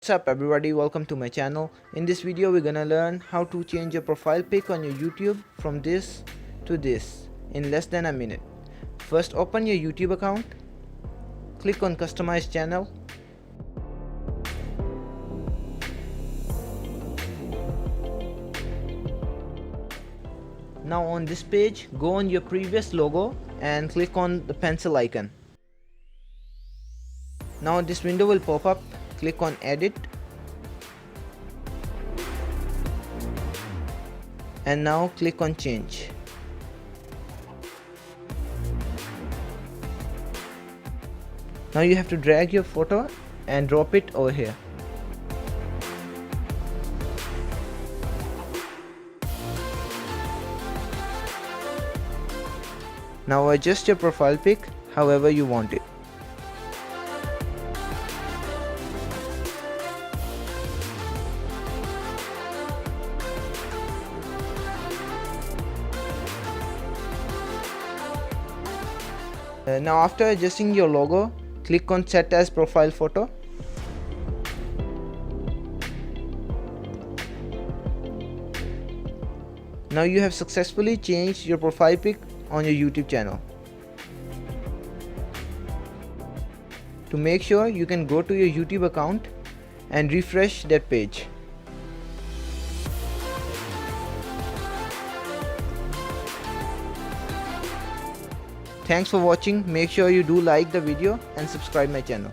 What's up everybody, welcome to my channel. In this video we're gonna learn how to change your profile pic on your YouTube from this to this in less than a minute. First, open your YouTube account, click on customize channel. Now on this page, go on your previous logo and click on the pencil icon. Now this window will pop up. Click on edit and now click on change. Now you have to drag your photo and drop it over here. Now adjust your profile pic however you want it. Now after adjusting your logo, click on set as profile photo. Now you have successfully changed your profile pic on your YouTube channel. To make sure, you can go to your YouTube account and refresh that page. Thanks for watching. Make sure you do like the video and subscribe my channel.